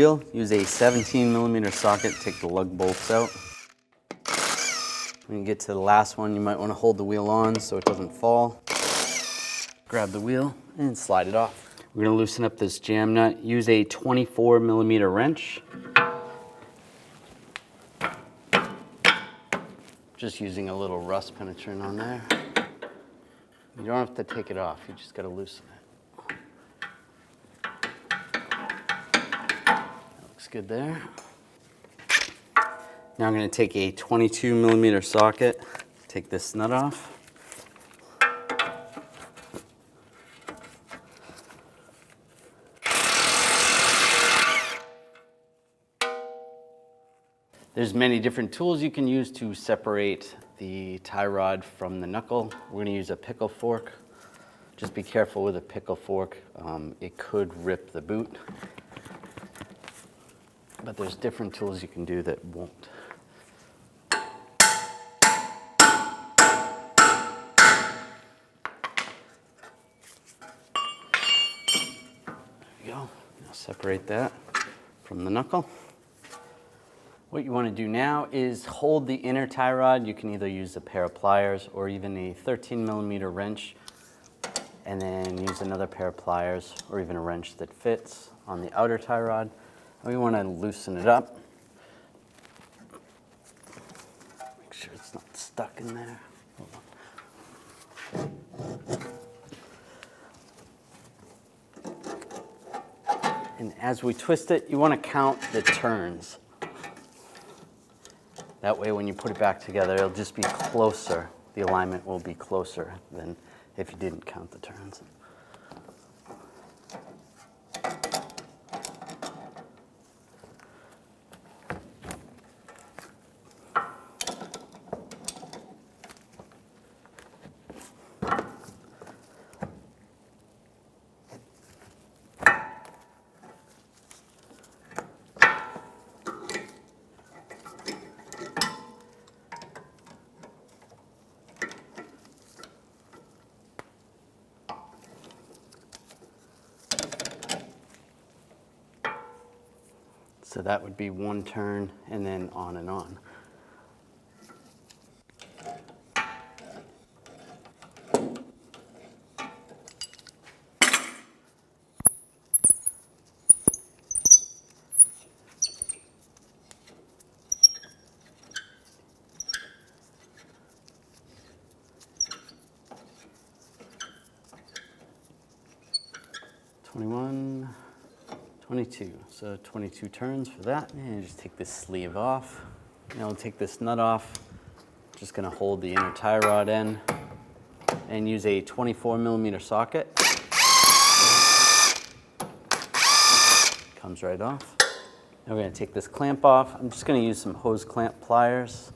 wheel, use a 17mm socket, take the lug bolts out. When you get to the last one, you might want to hold the wheel on so it doesn't fall. Grab the wheel and slide it off. We're going to loosen up this jam nut. Use a 24mm wrench. Just using a little rust penetrant on there. You don't have to take it off, you just got to loosen it. That looks good there. Now I'm going to take a 22mm socket, take this nut off. There's many different tools you can use to separate the tie rod from the knuckle. We're going to use a pickle fork. Just be careful with a pickle fork. It could rip the boot. But there's different tools you can do that won't. There we go. Now separate that from the knuckle. What you want to do now is hold the inner tie rod. You can either use a pair of pliers or even a 13mm wrench, and then use another pair of pliers or even a wrench that fits on the outer tie rod. And we want to loosen it up. Make sure it's not stuck in there. Hold on. And as we twist it, you want to count the turns. That way when you put it back together, it'll just be closer. The alignment will be closer than if you didn't count the turns. So that would be one turn and then on and on. Twenty-one. 22, so 22 turns for that. And just take this sleeve off. Now we'll take this nut off. Just gonna hold the inner tie rod in and use a 24mm socket. Comes right off. Now we're gonna take this clamp off. I'm just gonna use some hose clamp pliers.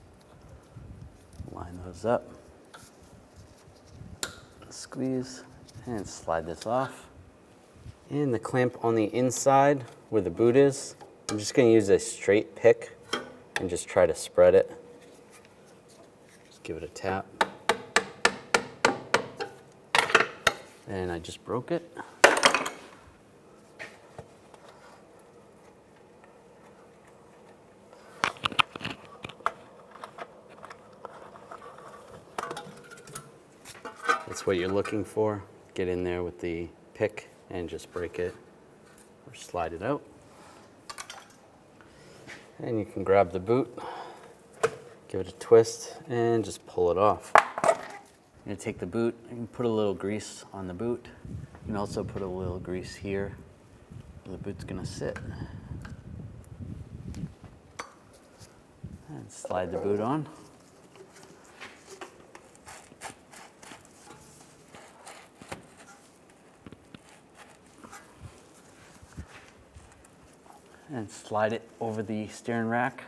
Line those up. Squeeze and slide this off. And the clamp on the inside where the boot is, I'm just going to use a straight pick and just try to spread it. Just give it a tap. And I just broke it. That's what you're looking for. Get in there with the pick and just break it or slide it out. And you can grab the boot, give it a twist, and just pull it off. You're gonna take the boot, you can put a little grease on the boot. You can also put a little grease here where the boot's gonna sit. And slide the boot on. And slide it over the steering rack.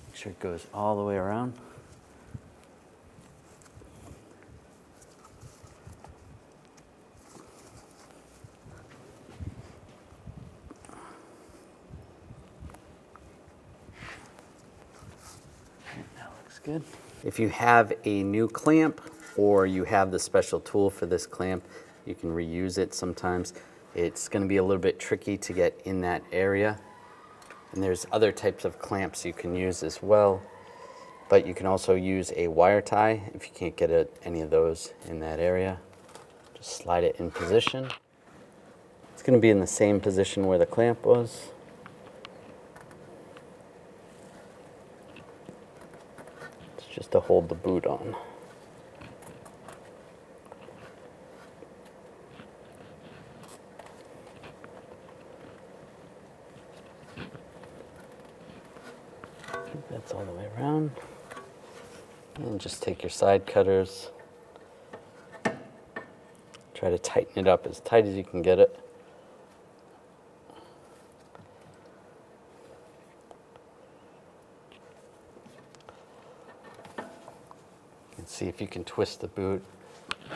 Make sure it goes all the way around. That looks good. If you have a new clamp or you have the special tool for this clamp, you can reuse it sometimes. it's going to be a little bit tricky to get in that area. And there's other types of clamps you can use as well, but you can also use a wire tie if you can't get any of those in that area. Just slide it in position. It's going to be in the same position where the clamp was. It's just to hold the boot on. That's all the way around. And just take your side cutters. Try to tighten it up as tight as you can get it. And see if you can twist the boot.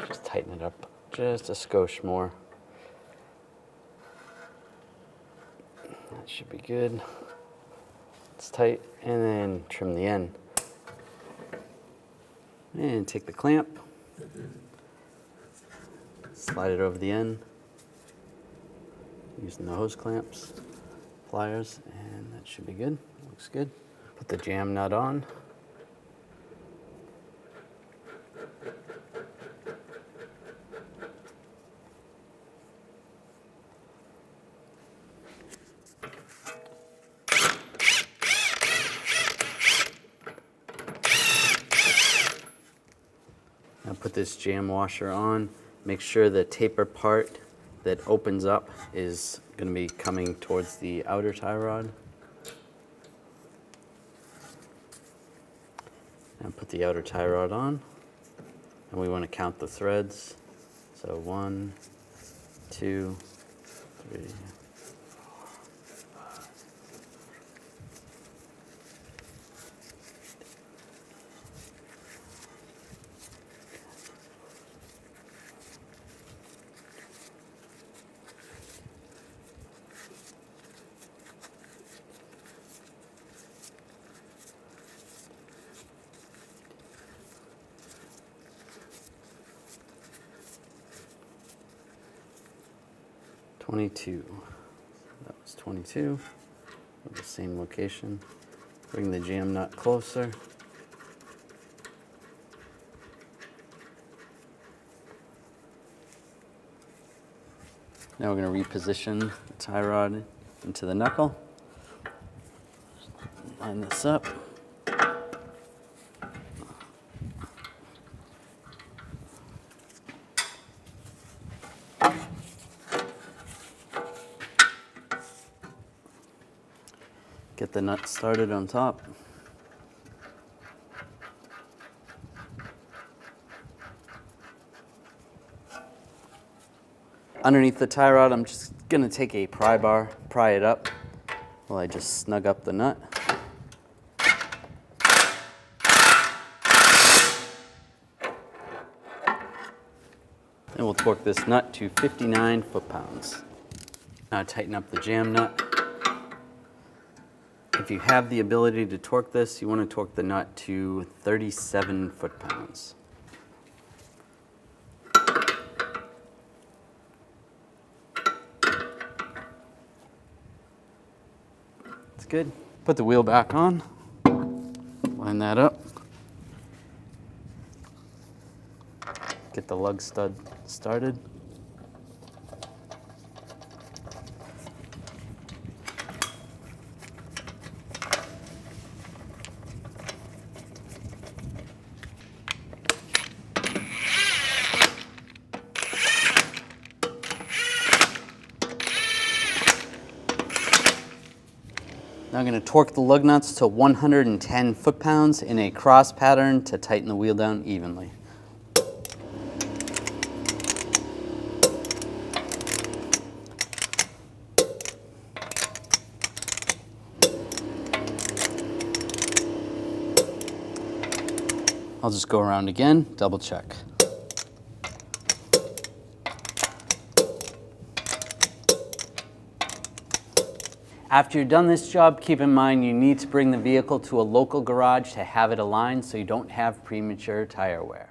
Just tighten it up just a skosh more. That should be good. It's tight, and then trim the end. And take the clamp, slide it over the end, using the hose clamps, pliers, and that should be good. Looks good. Put the jam nut on. Now put this jam washer on. Make sure the taper part that opens up is going to be coming towards the outer tie rod. Now put the outer tie rod on, and we want to count the threads. So 1, 2, 3. That was 22. At the same location. Bring the jam nut closer. Now we're going to reposition the tie rod into the knuckle. Line this up. Get the nut started on top. Underneath the tie rod, I'm just going to take a pry bar, pry it up while I just snug up the nut. And we'll torque this nut to 59 foot-pounds. Now tighten up the jam nut. If you have the ability to torque this, you want to torque the nut to 37 foot-pounds. That's good. Put the wheel back on. Line that up. Get the lug stud started. Now I'm going to torque the lug nuts to 110 foot-pounds in a cross pattern to tighten the wheel down evenly. I'll just go around again, double check. After you're done this job, keep in mind you need to bring the vehicle to a local garage to have it aligned so you don't have premature tire wear.